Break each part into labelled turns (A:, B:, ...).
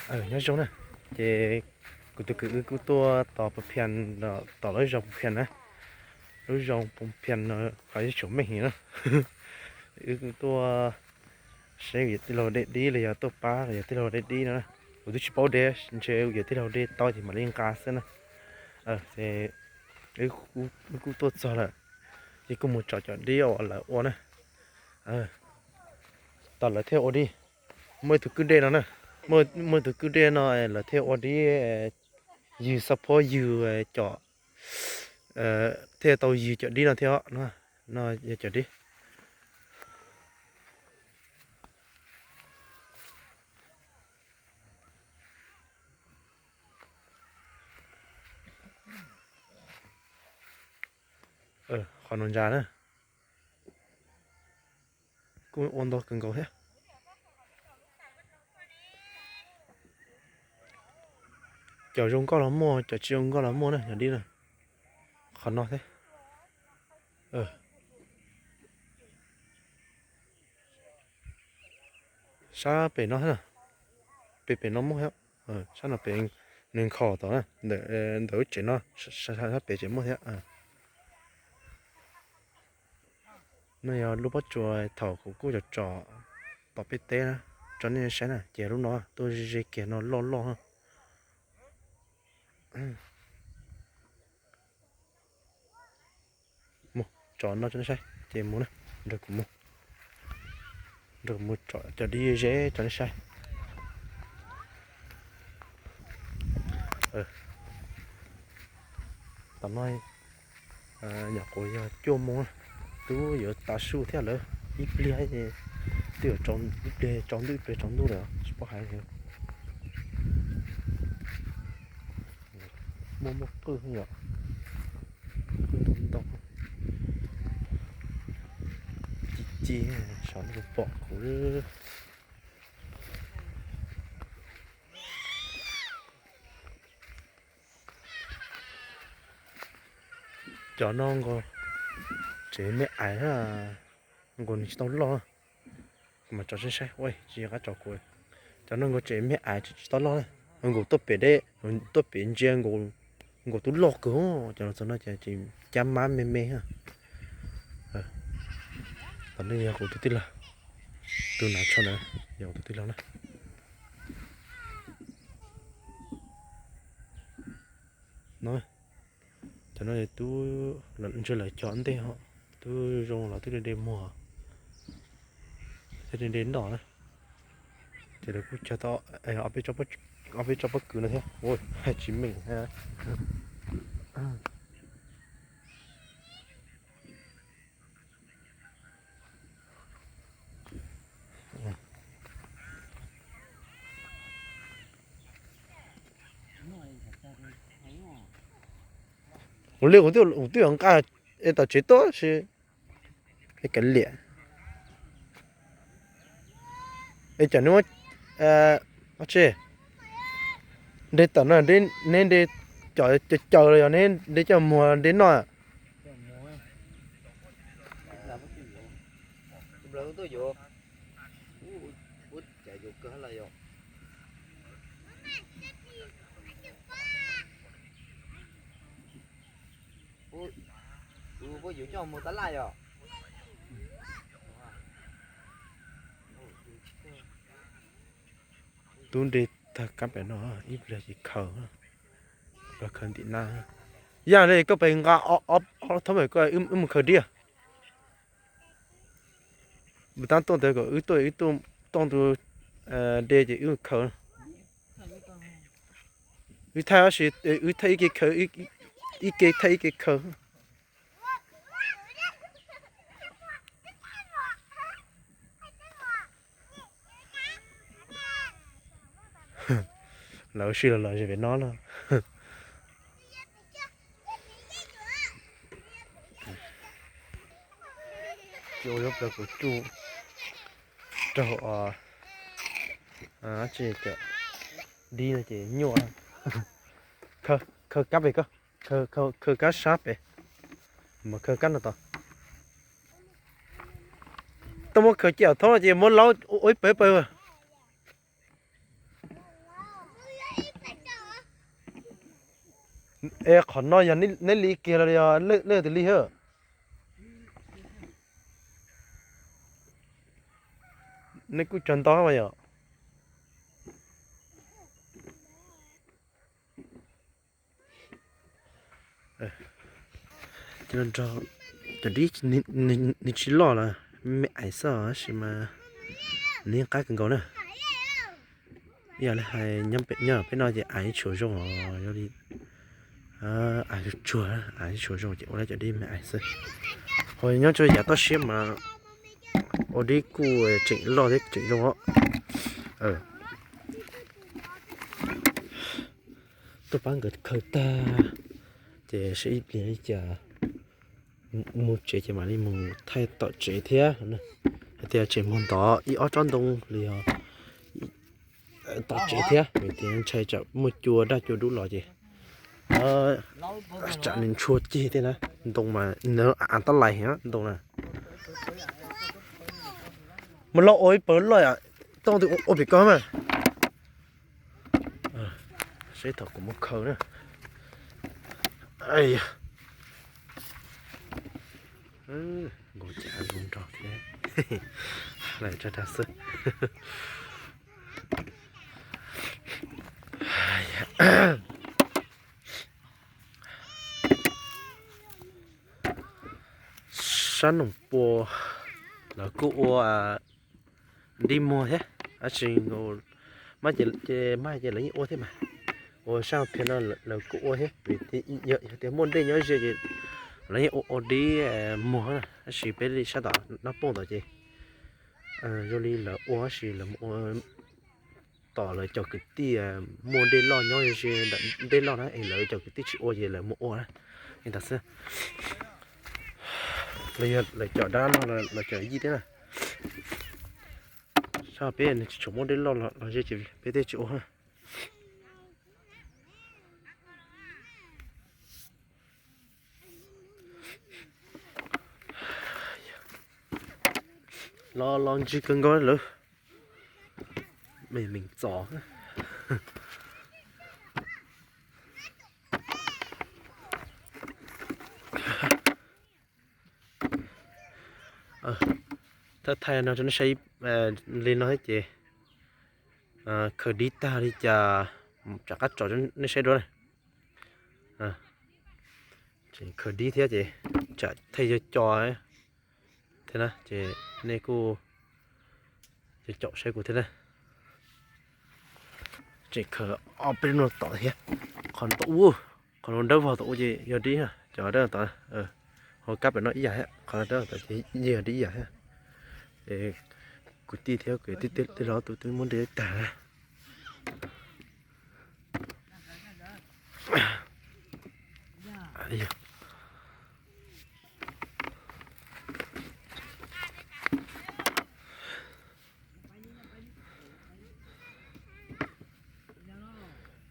A: nhớ giống này thì cứ tua tỏ bờ phiền tỏ lối dòng phiền á lối dòng phiền nó phải chỗ mình nữa cứ tua sẽ gì tí lò để đi là tua pa là tí lò để đi nữa tôi chỉ bảo để chơi gì tí lò để to thì mà lên cá xí nữa thì cứ tua cho là thì cũng một trò đi ở là ô này tỏ là theo ô đi mới từ cứ đây nữa mới từ cứ đây nó là theo ô đi you support you cho theo tàu you cho đi là theo nó cho đi còn non già nữa cũng ôn đó cần cầu hết chở rong có lắm mua chở chiông có lắm mua này đi này còn nó thế sao bể nó thế nào bể nó mua hết sao nó bể nên khó đó nè để chế nó sao bể chế mua thế này lúc bắt chùa thầu của cô trò bảo bê té á cho nên sáng nè chế lúc nó tôi dễ kể nó lo ha một chó nó cho nó sai chế muốn này được một chó cho đi dễ cho nó sai tầm nói nhà cô chua mua tú giờ ta su thế là ít lia thì tiểu trong ít trong đủ rồi có hay không mua một cơ không nhở tông chi sản được bỏ của cho non có chế mẹ ái là còn chỉ tao lo mà cho sẽ sai ôi chỉ có cho cô cho nó có chế mẹ ái chỉ tao lo này ngủ tốt bể đấy tốt bể riêng ngủ tú lo cơ cho nó chỉ chăm má mê ha còn đây ngủ tú tí là tôi nào cho nó ngủ tú tí là này nói cho nó tú lần chưa lại chọn thế họ tôi rong là tôi đến mùa tôi đến đó này thì được cho to ở bên cho bất cứ nó thế ôi hai chín mình ha liệu của tôi không cả tao chế tốt chứ cái liền chẳng nữa chứ để tao nói nên để chờ rồi nên để cho mùa đến nọ
B: có giữ cho một tấn lại rồi
A: tôi đi thật các bạn nó ít là chỉ khờ và khẩn thị na giờ đây có phải ngã thôi phải coi khờ đi à bữa tan tôi tới có tôi tông tôi để chỉ khờ thay là thay cái khờ thay cái khờ lão sư là về nó là chú lúc đó của chú cho chị đi là chị nhua khơ cắp về cơ khơ cá sáp về mà khơ cắt nó to tôi muốn khơ chèo thôi chị muốn lâu ối bể ขอนน้อยอย่างนี้ลีเกลเลยเลิกแต่ลีเหอะนี่กูจนต้องมาอ่ะจนจะดีนี่ชิลอละไม่ไอ้ซะใช่ไหมนี่ใกล้กันก่อนนะอย่าเลยให้ย้ำเป็ดเนี่ยไปนอนจะไอ้ชัวร์จงอ๋อยอดีไอ้ชัวร์ไอ้ชัวร์จงจะว่าจะดีไม่ไอ้ซะhồi nhớ cho giả to xếp mà ở đây cô chỉnh lo đấy chỉnh cho họ tôi bán cái khởi ta để sẽ ít liền chả một chế mà đi một thay tạo chế thế nè thì chế món đó ít ở trong đông liền tạo chế thế mình tiền chạy chợ một chùa đã chùa đủ rồi gì chả nên chua chi thế nè đông mà nó ăn tao lại hả đông nè mà lo ôi bớt rồi à đông thì ôi bị có mà sẽ thật của một khẩu nữa ai ngồi chả luôn trò thế lại cho ta sức sáng nồng bò là cô đi mua thế chỉ ngồi mai chỉ lấy ô thế mà ô sao thì nó là cô thế vì thì môn đây nhớ gì lấy ô đi mua nè chỉ bé đi sao đó nó bông đó chứ rồi đi là ô chỉ là tỏ lời cho cái tí môn đây lo nhớ gì đây lo nó lời cho cái tí chỉ ô gì là mua ô nè anh ta xem lại chọn đá nó là chọn gì thế này sao bé này chúng muốn đến lo là gì chứ bé thế chỗ ha lo chỉ cần gói nữa mình giỏถ้าไทยเราจะใช้เรียนน้อยเจเคยดีตาที่จะกัดจอดจะใช้ด้วยเคยดีเท่าเจจะไทยจะจอยเท่านะเจในกูจะจอดใช้กูเท่านะเจเคยเอาไปนวดต่อเท่าcòn tụ còn đâu vào tụ gì giờ đi ha chờ đóต่อhồi cắp nó ý vậy còn đó tại chỉ giờ đi vậy để cụ ti theo cái tí đó tôi muốn để tả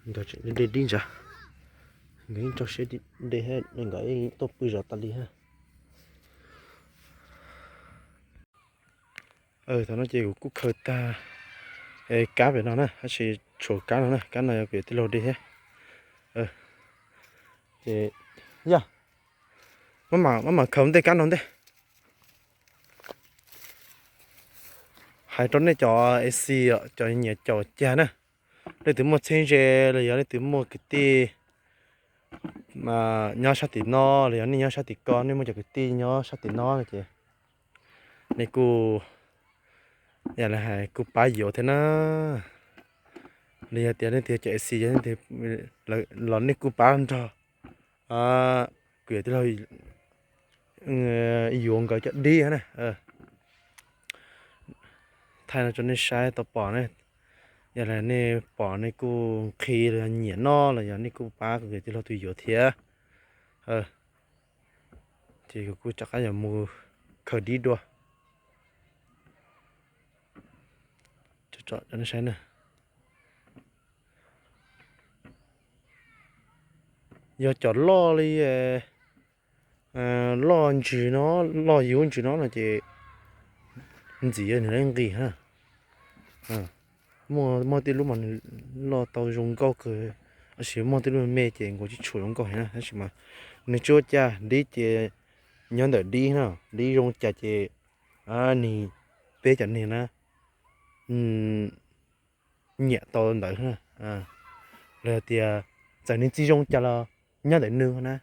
A: đó chuyện để đi ra cái cho xe đi để hết mình cái top bây giờ ta đi ha thằng nó chơi của cú khơi ta cá về nó nè hay chỉ chỗ cá nó nè cá này về tới lô đi hết thì ya mà không tới cá nó đấy hai trốn này cho AC cho nhà cho cha nè đây từ một change là giờ đây từ một cái tí mà nhau sát thì no là nhau sát thì con nên một cái tí nhau sát thì no là chị này cô giờ là hai cô bái dỗ thế nó bây giờ tiền thì chạy xì thì là này cô bái ăn cho cười thế thôi dùng cái chuyện đi này thay là cho nên sai tập bỏ này giờ là này bỏ này cô khi là nhẹ no là giờ này cô bái cười thế thôi tùy dỗ thế thì cô chắc là mua khởi đi đua chọn cho nó xem nè giờ chọn lo đi lo gì nó lo yếu gì nó là chỉ gì ở này gì ha mua tiền lúc mà lo tàu dùng câu cười 而且莫得论咩嘅，我去处用过呢，还是嘛，你做家你嘅样的你呢，你用家嘅啊你别着你呢，nhẹ to đỡ ha, rồi thì giờ nên chỉ dùng cho là nhớ để nương nè,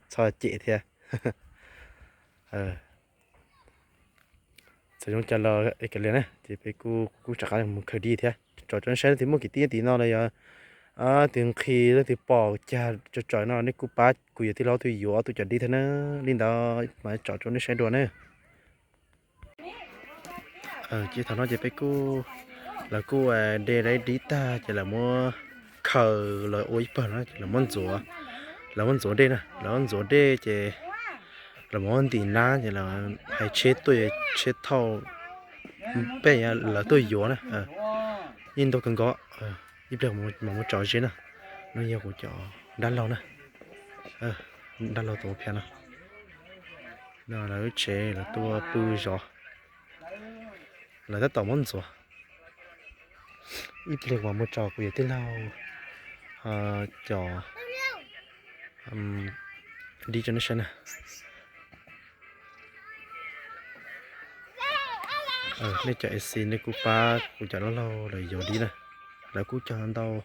A: cho chị thì, sử dụng cho là cái này nè, thì phải cô chắc là một khởi đi thế, cho xe thì một cái tí nó là tiền khi thì bỏ cha cho nó nên cô bắt cô thì lo thì yếu tôi chọn đi thế nè, nên đó mà cho nó xe đua nè, chỉ thằng nó chỉ phải cô là cô để đấy đi ta chỉ là mua khờ là ôi bờ nó chỉ là món rùa đây nè là món rùa đây chỉ là món tiền na chỉ là hay chết tôi chết thâu bây giờ là tôi yếu nè nhưng tôi cần có giúp được một trò gì nè nó nhiều của trò đan lâu nè đan lâu tổ phe nè nó là cái chế là tôi bự rồi là tất cả món rùa ít liệt vào một trò của thế nào trò đi cho nó xem nè nên chạy xin nên cô ba cô cho nó lâu rồi giờ đi nè là cô cho nó đâu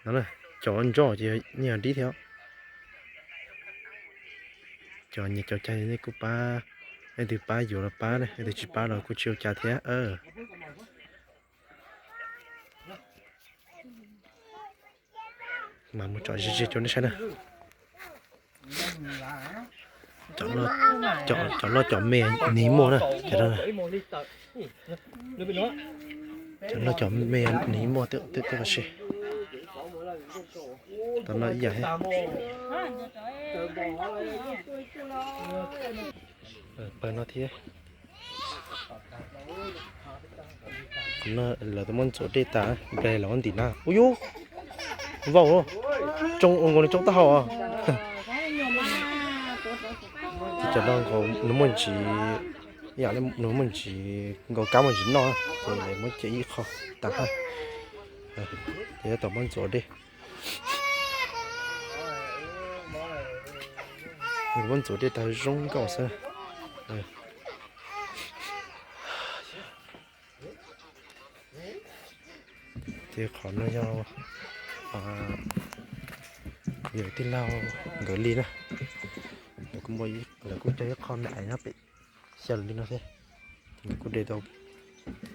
A: nó là cho anh cho thì nhà đi theo cho nhiệt cho chạy nên cô ba anh thì ba giờ là ba này anh thì chỉ ba rồi cô chiều trả thế mà một trò gì cho nó xem nè chọn mè ní mua nè cho nó chọn nó chọn mè ní mua tự là gì tao nói vậy bờ nó thế nó là tao muốn chỗ đây ta về là con tí na ôi yo vào trong ông còn trong tao à cho nó có nó muốn chỉ giờ nó muốn chỉ có cá mà chỉ nó thì mới chỉ khó ta ha thì tao muốn chỗ đi mình muốn chỗ đi tao rong cao sao thì khó nó nhau giờ thì lao gửi đi nè cũng mới là cũng chơi con đại nó bị sờ đi nó thế thì cũng để đâu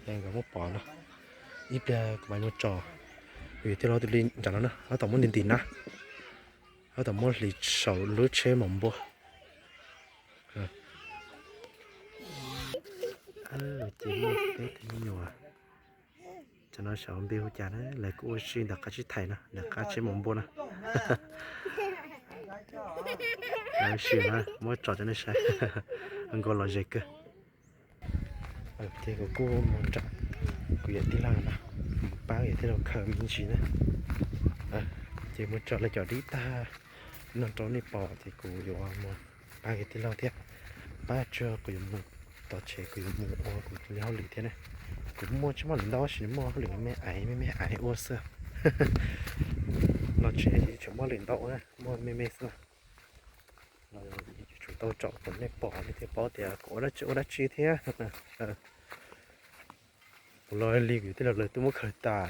A: đang có một bỏ nó ít ra của bạn trò vì thế nó tự lên chẳng nó nó tổng muốn tiền nè nó tổng muốn lịch sầu lứa chế mỏng bò chỉ một cái thì nhiều à cho nó sợ ông biêu chả đấy lại cô xin đặt cá chích thầy nè đặt cá chế mỏng bò nè nó xỉu nè mới trò cho nó sai anh có lo gì cơ thì cô muốn chọn cô dạy đi làm nè ba vậy thế nào khờ mình chỉ nè thì muốn chọn là chọn đi ta nó trốn đi bỏ thì cô yêu muốn ba cái thế nào thế ba chưa cô muốn tao chế cô muốn cô nhau lì thế này cũng mua chứ mà lần đó chỉ mua lì mẹ ái ô sơ nó chế chỉ mua lần đó nè mua mẹ sơ chúng tôi chọn phần này bỏ thì bỏ thì có đã chỗ đã chi thế lời li cái thế là lời tôi muốn khởi tả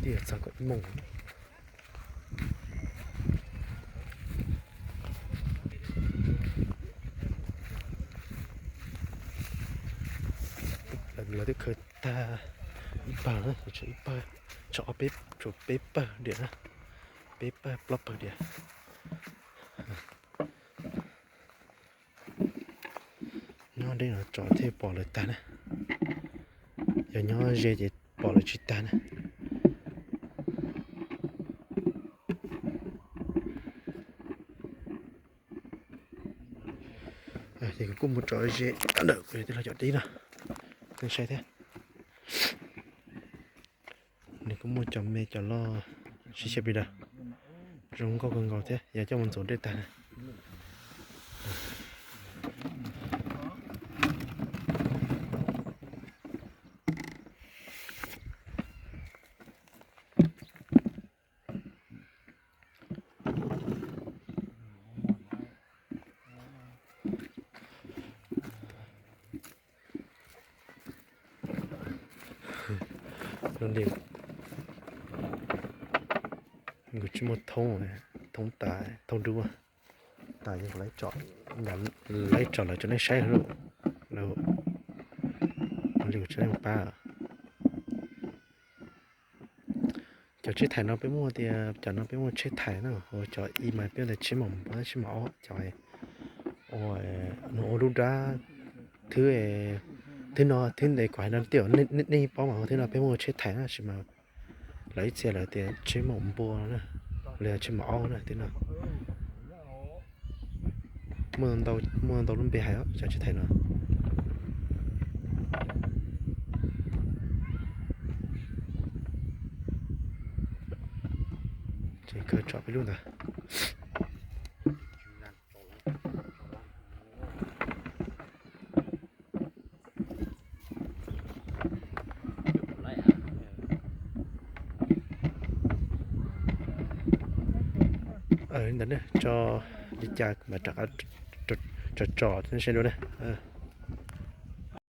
A: thì sao có mông là cái khởi ta ipa nữa cho ipa cho paper điện á paper plopper điện nó đây là cho thêm bỏ lại ta nè giờ nó dễ thì bỏ lại chỉ ta nè thì cũng một trò dễ được thì là chọn tí nè cái xe thế นี่ก็มัวจำเมจะล่อชิเชบิดารงก็กังกอเทอย่าจะมันสนได้แต่นั่นเองกูชิมดทงนะทงตายทงดูอ่ะตายยังไล่จอดยันไล่จอดเลยจะได้ใช้หรือแล้วมันเรียกจะได้มาป้าจะใช้ถ่ายน้องไปมั่วเดียจะน้องไปมั่วใช้ถ่ายเนาะโอ้จออีมาเป็นแต่ชิมผมเพราะชิมอ๋อจอยโอ้ยหนูดูด้าthứ thứ nó thứ này quái nó tiểu nên bao mà thứ nào bé mua chết thẻ chỉ mà lấy xe là tiền chế mỏng bùa nữa là chế mỏ nữa thế nào mua tàu luôn bị hại á cho chế thẻ nữa chỉ cơ chọnไปluôn rồi ở đây cho đi chạc mà trọ trọ trọ trọ trên xe luôn đấy